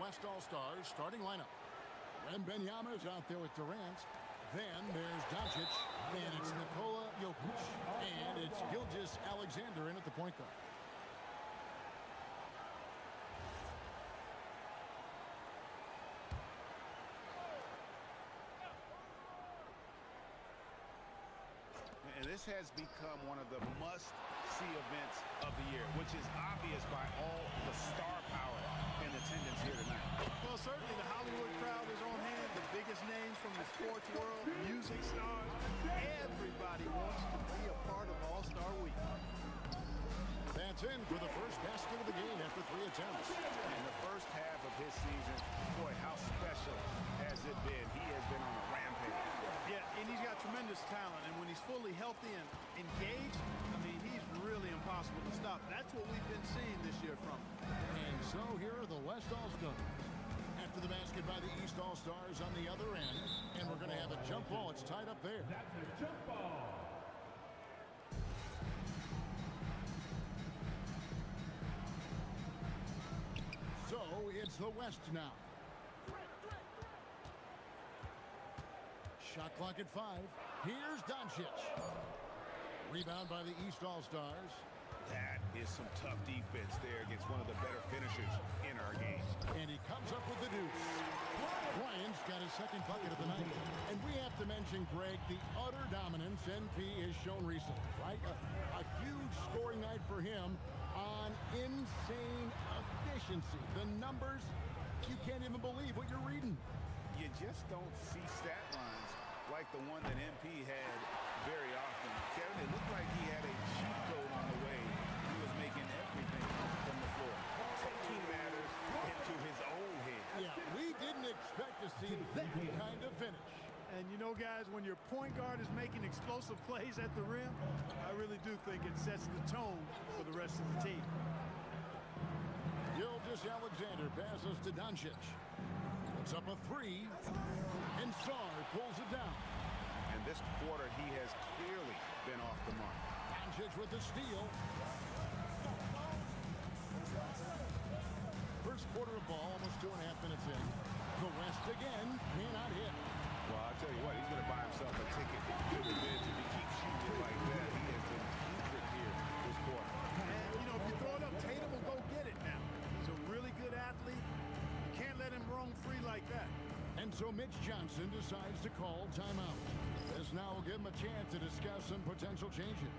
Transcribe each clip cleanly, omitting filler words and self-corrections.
West All-Stars starting lineup. Wembanyama is out there with Durant. Then there's Doncic, and it's Nikola Jokic, and it's Gilgeous-Alexander in at the point guard. And this has become one of the must-see events of the year, which is obvious by all the star power in attendance here tonight. Well, certainly the Hollywood crowd is on hand. The biggest names from the sports world, music stars. Everybody wants to be a part of All-Star Week. That's in for the first basket of the game after 3 attempts. In the first half of his season, boy, how special has it been? He has been on a rampage. Yeah, and he's got tremendous talent, and when he's fully healthy and engaged, I mean, he's really impossible to stop. That's what we've been seeing this year from him. And so here are the West All-Stars. After the basket by the East All-Stars on the other end, and we're going to have a jump ball. It's tied up there. That's a jump ball. So it's the West now. Shot clock at 5. Here's Doncic. Rebound by the East All-Stars. That is some tough defense there against one of the better finishers in our game. And he comes up with the deuce. Bryant's got his second bucket of the night. And we have to mention, Greg, the utter dominance NP has shown recently, right? A huge scoring night for him on insane efficiency. The numbers, you can't even believe what you're reading. You just don't see stat lines like the one that MP had very often. Kevin, it looked like he had a cheat code on the way. He was making everything from the floor, taking matters into his own head. Yeah, we didn't expect to see that kind of finish. And you know, guys, when your point guard is making explosive plays at the rim, I really do think it sets the tone for the rest of the team. Gilgeous-Alexander passes to Doncic. Puts up a 3, and Sarr pulls it down. And this quarter, he has clearly been off the mark. Doncic with the steal. First quarter of ball, almost 2.5 minutes in. The West again cannot hit. Well, I'll tell you what, he's going to buy himself a ticket to the bench if he keeps shooting it like that. He has been putrid here this quarter. And, you know, if you throw it up, Tatum will go get it now. He's a really good athlete. You can't let him roam free like that. And so Mitch Johnson decides to call timeout. This now will give him a chance to discuss some potential changes.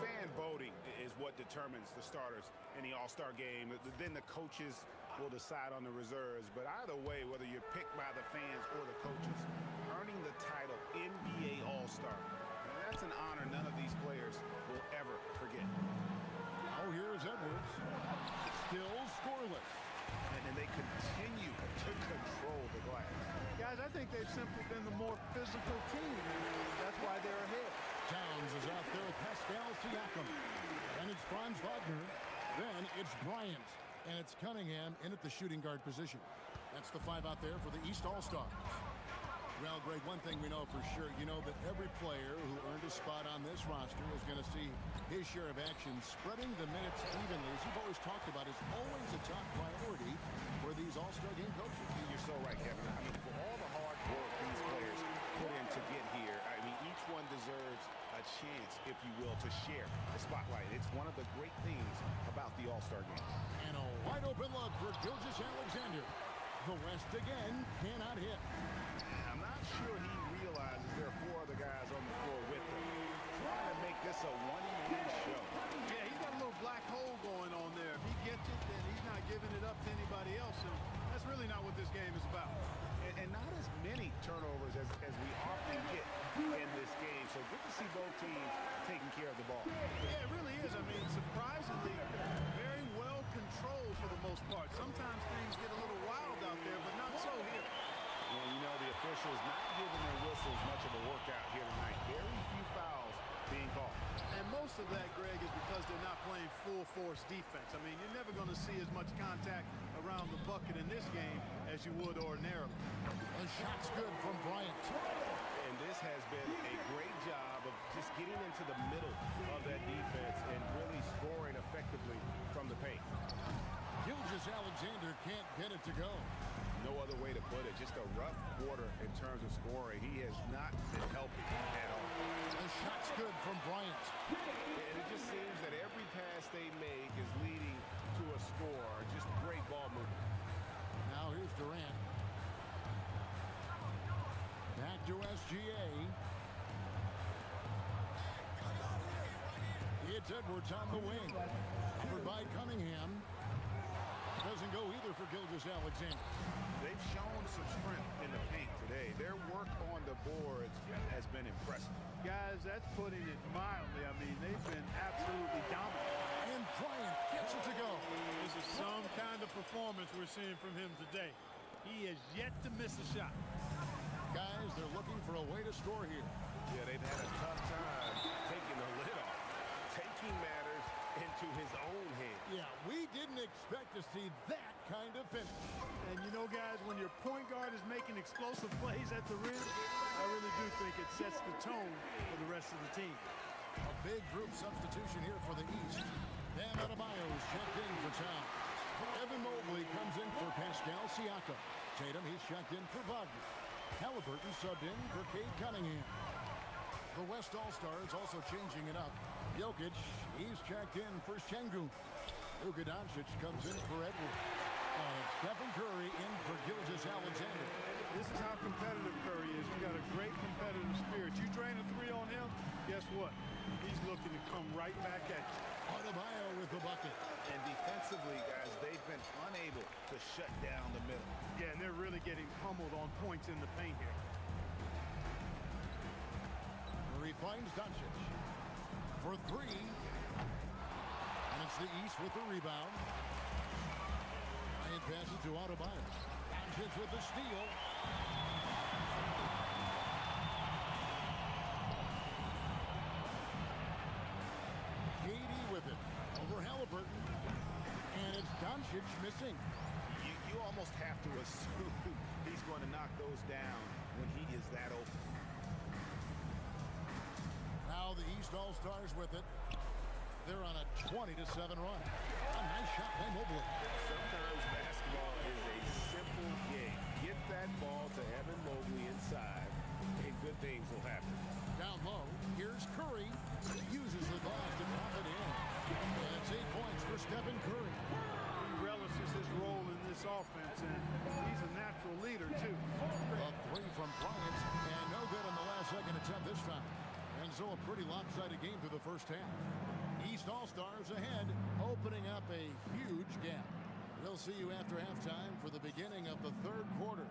Fan voting is what determines the starters in the All-Star game. Then the coaches will decide on the reserves. But either way, whether you're picked by the fans or the coaches, earning the title NBA All-Star, that's an honor none of these players will ever forget. Oh, here's Edwards. Still scoreless. And then they continue to control the glass. Guys, I think they've simply been the more physical team. That's why they're ahead. Towns is out there with Pascal Siakam. Then it's Franz Wagner. Then it's Bryant. And it's Cunningham in at the shooting guard position. That's the 5 out there for the East All-Stars. Well, Greg, one thing we know for sure, you know that every player who earned a spot on this roster is going to see his share of action. Spreading the minutes evenly, as you've always talked about, is always a top priority for these All-Star game coaches. You're so right, Kevin. I mean, for all the hard work these players put in to get here, I mean, each one deserves a chance, if you will, to share the spotlight. It's one of the great things about the All-Star game. And a wide open look for Gilgeous-Alexander. The West again cannot hit. I'm not sure he realizes there are 4 other guys on the floor with him. Trying to make this a one-man show. Yeah, he's got a little black hole going on there. If he gets it, then he's not giving it up to anybody else. And that's really not what this game is about. And not as many turnovers as we often get in this game. So good to see both teams taking care of the ball. Yeah, it really is. I mean, surprisingly, very well controlled for the most part. Sometimes things get a little wild out there, but not so here. And, you know, the officials not giving their whistles much of a workout here tonight. Very few fouls being called. And most of that, Greg, is because they're not playing full-force defense. I mean, you're never going to see as much contact around the bucket in this game as you would ordinarily. A shot's good from Bryant. And this has been a great job of just getting into the middle of that defense and really scoring effectively from the paint. Gilgeous-Alexander can't get it to go. No other way to put it. Just a rough quarter in terms of scoring. He has not been helping at all. The shot's good from Bryant. And it just seems that every pass they make is leading to a score. Just great ball movement. Now here's Durant. Back to SGA. It's Edwards on the wing. Covered by Cunningham. Doesn't go either for Gilgeous-Alexander. They've shown some strength in the paint today. Their work on the boards has been impressive. Guys, that's putting it mildly. I mean, they've been absolutely dominant. And Bryant gets it to go. This is some kind of performance we're seeing from him today. He has yet to miss a shot. Guys, they're looking for a way to score here. Yeah, they've had a tough time taking the lid off. Taking matters into his own hands. Yeah, we didn't expect to see that kind of finish. And you know, guys, when your point guard is making explosive plays at the rim, I really do think it sets the tone for the rest of the team. A big group substitution here for the East. Bam Adebayo is checked in for Tom. Evan Mobley comes in for Pascal Siakam. Tatum, he's checked in for Wagner. Halliburton subbed in for Cade Cunningham. The West All-Stars also changing it up. Jokic, he's checked in for Şengün. Luka Doncic comes in for Edwards. Stephen Curry in for Gilgeous-Alexander. This is how competitive Curry is. You got a great competitive spirit. You drain a 3 on him, guess what? He's looking to come right back at you. Adebayo with the bucket. And defensively, guys, they've been unable to shut down the middle. Yeah, and they're really getting pummeled on points in the paint here. Curry finds Doncic for 3. And it's the East with the rebound. Bryant passes to Adebayo. Doncic with the steal. KD with it. Over Halliburton. And it's Doncic missing. You almost have to assume he's going to knock those down when he is that open. Now the East All-Stars with it. They're on a 20-7 run. A nice shot by Mobley. Sometimes basketball is a simple game. Get that ball to Evan Mobley inside, and good things will happen. Down low, here's Curry. Uses the glass to pop it in. And it's 8 points for Stephen Curry. He relishes his role in this offense, and he's a natural leader, too. A 3 from Bryant, and no good on the last second attempt this time. And so a pretty lopsided game through the first half. East All-Stars ahead, opening up a huge gap. We'll see you after halftime for the beginning of the third quarter.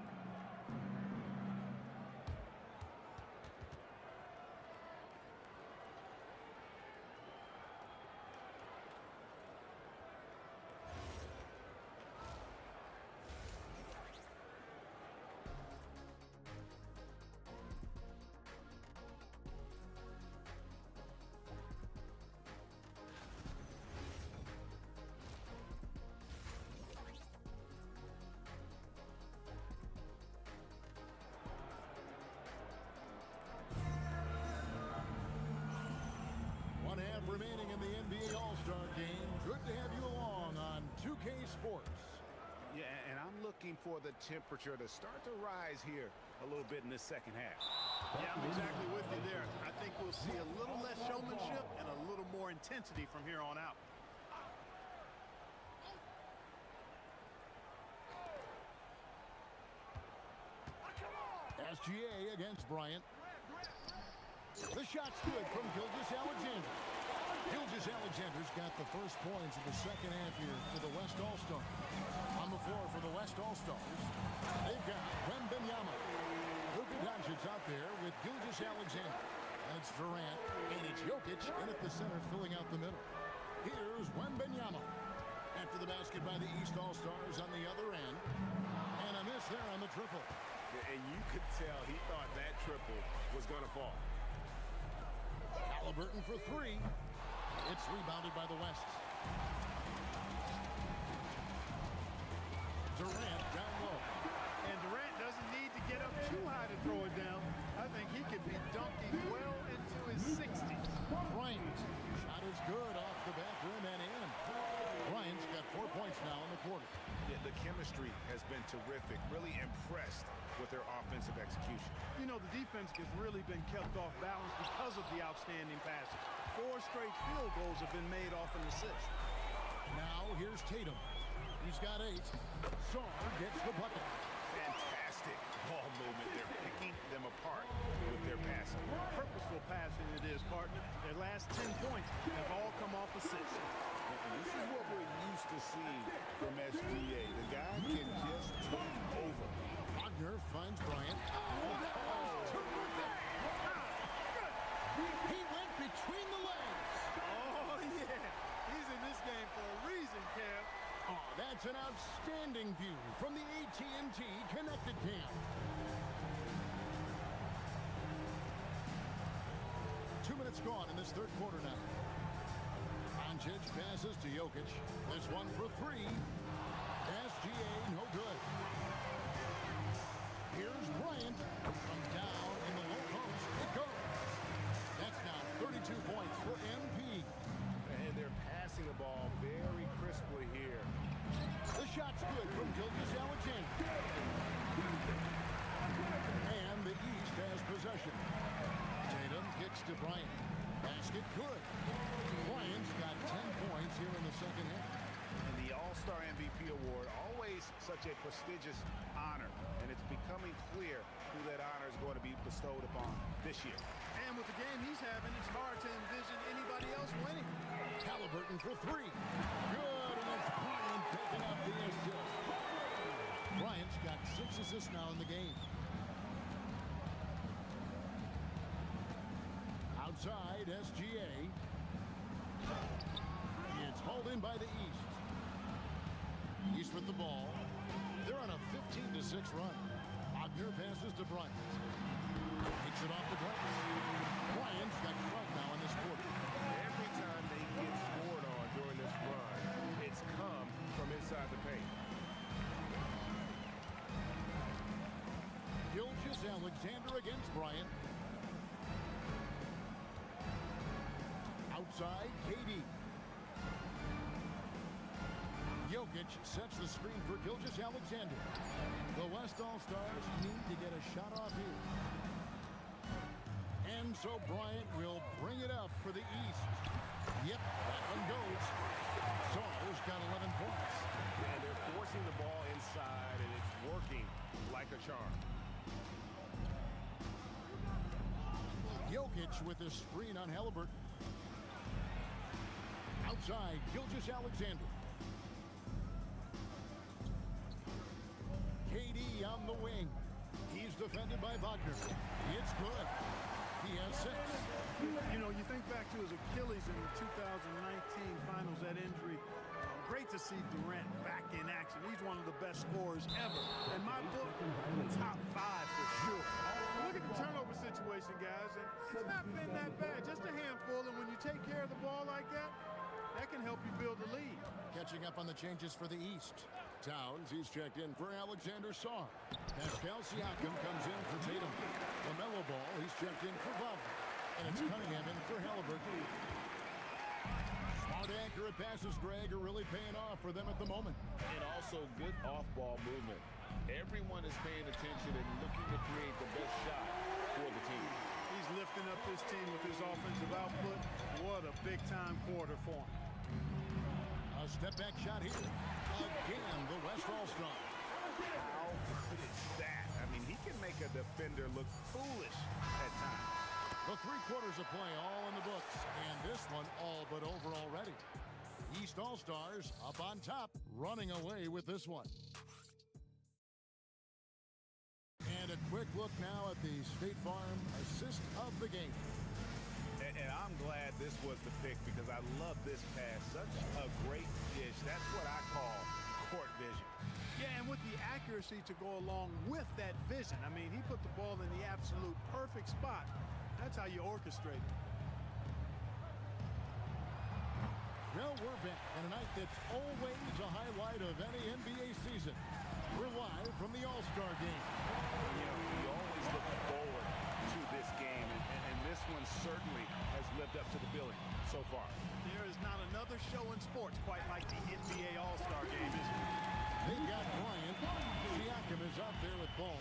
Remaining in the NBA All-Star game. Good to have you along on 2K Sports. Yeah, and I'm looking for the temperature to start to rise here a little bit in this second half. Yeah, I'm exactly with you there. I think we'll see a little less showmanship and a little more intensity from here on out. SGA against Bryant. The shot's good from Gilgeous-Alexander. Gilgeous-Alexander's got the first points of the second half here for the West All-Stars. On the floor for the West All-Stars, they've got Wembanyama. Luka Doncic's out there with Gilgeous-Alexander. And it's Durant, and it's Jokic in at the center, filling out the middle. Here's Wembanyama. After the basket by the East All-Stars on the other end. And a miss there on the triple. And you could tell he thought that triple was going to fall. Halliburton for three. It's rebounded by the West. Durant down low. And Durant doesn't need to get up too high to throw it down. I think he could be dunking well into his 60s. Bryant. Shot is good off the back rim and in. Bryant's got 4 points now in the quarter. Yeah, the chemistry has been terrific. Really impressed with their offensive execution. You know, the defense has really been kept off balance because of the outstanding passing. 4 straight field goals have been made off an assist. Now here's Tatum. He's got 8. Sarr gets the bucket. Fantastic ball movement. They're picking them apart with their passing. Purposeful passing it is, partner. Their last 10 points have all come off assists. And this is what we're used to seeing from SGA. The guy can just take over. Wagner finds Bryant. Oh, that was terrific. He went between the legs. Oh, yeah. He's in this game for a reason, Cam. Oh, that's an outstanding view from the AT&T Connected Cam. 2 minutes gone in this third quarter now. Doncic passes to Jokic. This one for 3. SGA, no good. Here's Bryant. From down in the low post. It goes. That's now 32 points for MP. And they're passing the ball very crisply here. The shot's good from Gilgeous-Alexander. And the East has possession. Tatum kicks to Bryant. Basket good. Bryant's got 10 points here in the second half. And the All-Star MVP award, always such a prestigious honor. And it's becoming clear who that honor is going to be bestowed upon this year. And with the game he's having, it's hard to envision anybody else winning. Halliburton for 3. Good, and it's Bryant picking up the assist. Bryant's got 6 assists now in the game. Outside, SGA. It's hauled in by the East. East with the ball. They're on a 15-6 run. Wagner passes to Bryant. Takes it off the glass. Bryant's got 12 now in this quarter. Every time they get scored on during this run, it's come from inside the paint. Gilgeous-Alexander against Bryant. Outside, KD. Jokic sets the screen for Gilgeous-Alexander. The West All-Stars need to get a shot off here. And so Bryant will bring it up for the East. Yep, that one goes. Sarr's got 11 points. And they're forcing the ball inside, and it's working like a charm. Jokic with a screen on Halliburton. Outside, Gilgeous-Alexander. KD on the wing. He's defended by Wagner. It's good. He has 6. You know, you think back to his Achilles in the 2019 finals, that injury. Great to see Durant back in action. He's one of the best scorers ever. In my book, top 5 for sure. Look at the turnover situation, guys. And it's not been that bad, just a handful. And when you take care of the ball like that, that can help you build a lead. Catching up on the changes for the East. Towns, he's checked in for Alexander Sarr. Pascal Siakam comes in for Tatum. LaMelo Ball, he's checked in for Wagner. And it's Cunningham in for Halliburton. Smart, accurate passes, Greg, are really paying off for them at the moment. And also good off-ball movement. Everyone is paying attention and looking to create the best shot for the team. He's lifting up this team with his offensive output. What a big-time quarter for him. A step-back shot here. Again, the West All-Star. How good is that? I mean, he can make a defender look foolish at times. The 3 quarters of play all in the books, and this one all but over already. East All-Stars up on top, running away with this one. And a quick look now at the State Farm assist of the game. And I'm glad this was the pick because I love this pass. Such a great dish. That's what I call court vision. Yeah, and with the accuracy to go along with that vision. I mean, he put the ball in the absolute perfect spot. That's how you orchestrate it. Well, we're back in a night that's always a highlight of any NBA season. We're live from the All-Star game. You know, we always look forward to this game, and this one certainly has lived up to the billing so far. There is not another show in sports quite like the NBA All-Star game, is there? They've got Bryant. Siakam is out there with ball.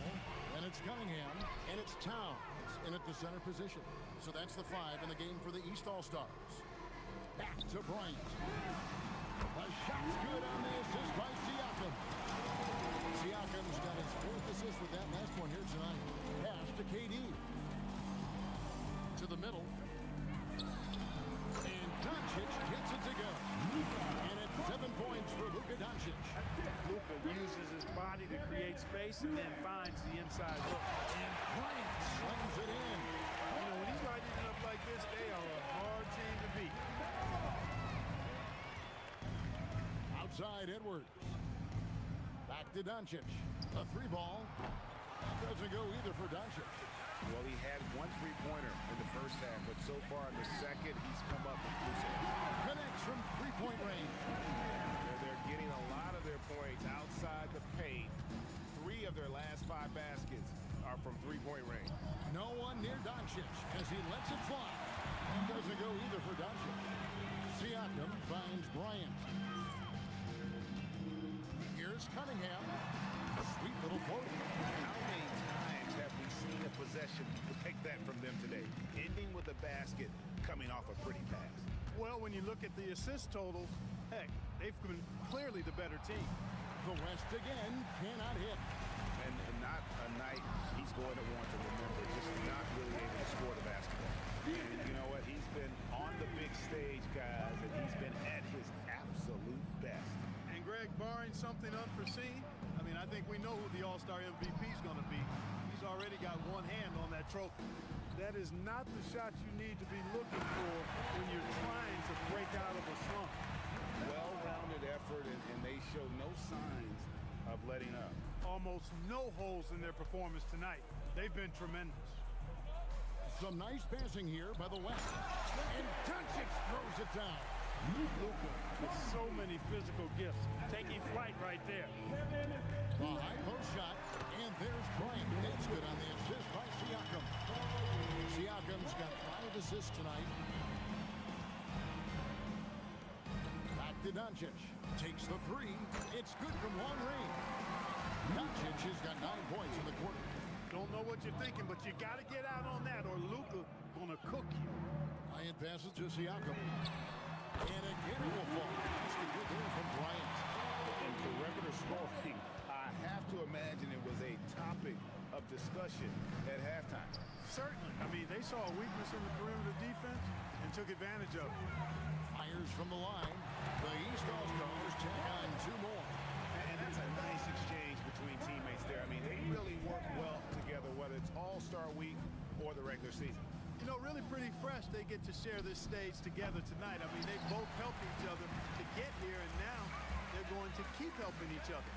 And it's Cunningham. And it's Towns in at the center position. So that's the 5 in the game for the East All-Stars. Back to Bryant. The shot's good on the assist by Siakam. Siakam's got his 4th assist with that last one here tonight. Pass to KD. To the middle. And Doncic gets it to go. And it's 7 points for Luka Doncic. Luka uses his body to create space and then finds the inside hook. And Bryant slams it in. You know, when he's lighting it up like this, they are a hard team to beat. Outside Edwards. Back to Doncic. A 3 ball. Doesn't go either for Doncic. Well, he had 1 3-pointer in the first half, but so far in the second, he's come up inclusive. Connects from 3-point range. They're getting a lot of their points outside the paint. 3 of their last 5 baskets are from 3-point range. No one near Doncic as he lets it fly. And doesn't go either for Doncic. Siakam finds Bryant. Here's Cunningham. A sweet little floater. How many times have we seen a possession like that from them today? Ending with a basket, coming off a pretty pass. Well, when you look at the assist totals, heck, they've been clearly the better team. The West again cannot hit. And not a night he's going to want to remember, just not really able to score the basketball. And you know what? He's been on the big stage, guys, and he's been at his absolute best. And Greg, barring something unforeseen, I mean, I think we know who the All-Star MVP is going to be. He's already got one hand on that trophy. That is not the shot you need to be looking for when you're trying to break out of a slump. Well-rounded effort, and they show no signs of letting up. Almost no holes in their performance tonight. They've been tremendous. Some nice passing here by the West. And Doncic throws it down. Luka with so many physical gifts. Taking flight right there. A high post shot. And there's Bryant. It's good on the assist by Siakam. Siakam's got 5 assists tonight. Back to Doncic. Takes the 3. It's good from long range. Doncic has got 9 points in the quarter. Don't know what you're thinking, but you got to get out on that or Luka gonna cook you. Ryan passes to Siakam. And again it will fall. That's a good there from Bryant. And perimeter scoring, I have to imagine it was a topic of discussion at halftime. Certainly. I mean, they saw a weakness in the perimeter defense and took advantage of it. Fires from the line. The East All-Stars tack on 2 more. And that's a nice exchange between teammates there. I mean, they really work well together, whether it's All-Star Week or the regular season. You know, really pretty fresh they get to share this stage together tonight. I mean, they both helped each other to get here, and now they're going to keep helping each other.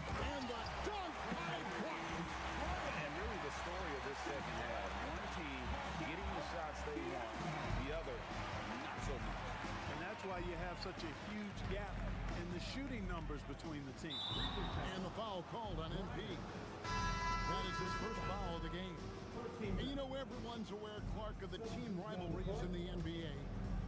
And the dunk by Bryant. And really the story of this second half, one team getting the shots they want, the other not so much. And that's why you have such a huge gap in the shooting numbers between the teams. And the foul called on MP. That is his first foul of the game. And you know, everyone's aware, Clark, of the team rivalries in the NBA.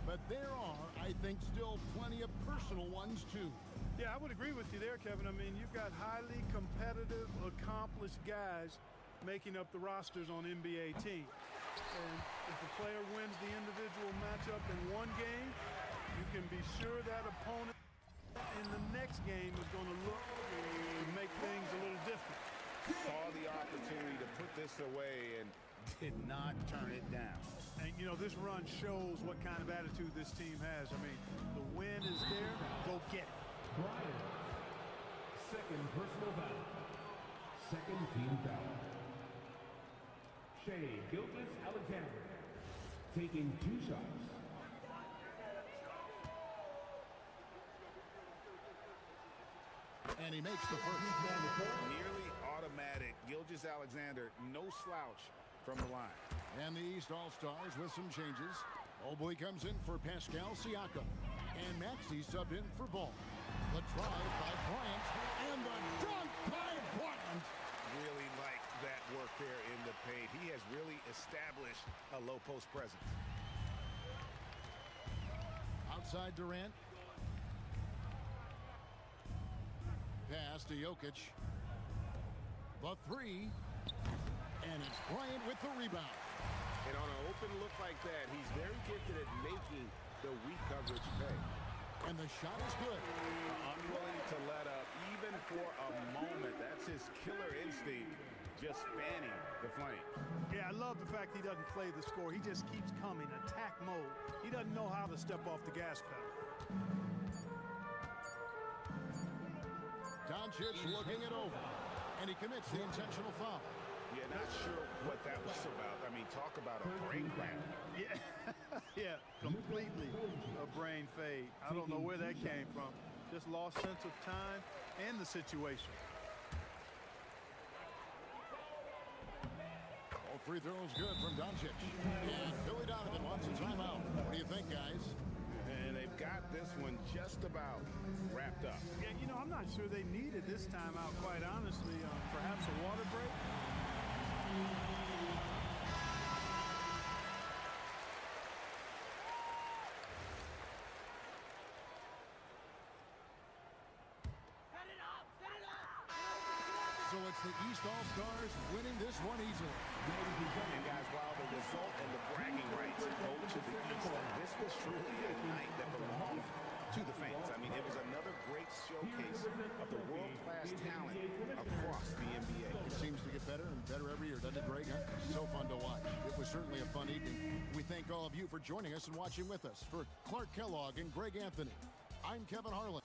But there are, I think, still plenty of personal ones, too. Yeah, I would agree with you there, Kevin. I mean, you've got highly competitive, accomplished guys making up the rosters on NBA teams. And if a player wins the individual matchup in one game, you can be sure that opponent in the next game is going to look and make things a little different. saw the opportunity to put this away and did not turn it down. And, you know, this run shows what kind of attitude this team has. I mean, the win is there. Go get it. Bryant. Second personal foul. Second team foul. Shea Gilgeous-Alexander taking 2 shots. And he makes the first. Nearly automatic. Gilgeous-Alexander, no slouch from the line. And the East All-Stars with some changes. Mobley comes in for Pascal Siakam. And Maxey subbed in for Ball. The drive by Bryant. And the dunk by Bryant. Really like that work there in the paint. He has really established a low post presence. Outside Durant. Pass to Jokic. The 3. And it's Bryant with the rebound. And on an open look like that, he's very gifted at making the weak coverage pay. And the shot is good. Unwilling to let up even for a moment. That's his killer instinct, just fanning the flames. Yeah, I love the fact he doesn't play the score. He just keeps coming, attack mode. He doesn't know how to step off the gas pedal. Doncic looking it over. And he commits the intentional foul. Yeah, not sure what that was about. I mean, talk about a brain cramp. Yeah, yeah, completely a brain fade. I don't know where that came from. Just lost sense of time and the situation. All free throws good from Doncic. And Billy Donovan wants a timeout. What do you think, guys? And they've got this one just about wrapped up. Yeah, you know, I'm not sure they needed this timeout, quite honestly. Perhaps a water break? So it's the East All-Stars winning this one easily. And guys, while the result and the bragging rights go to the East, this was truly a night that belonged to the fans. I mean, it was another great showcase of the world-class talent across the NBA. It seems to get better and better every year, doesn't it, Greg? Huh? So fun to watch. It was certainly a fun evening. We thank all of you for joining us and watching with us. For Clark Kellogg and Greg Anthony, I'm Kevin Harlan.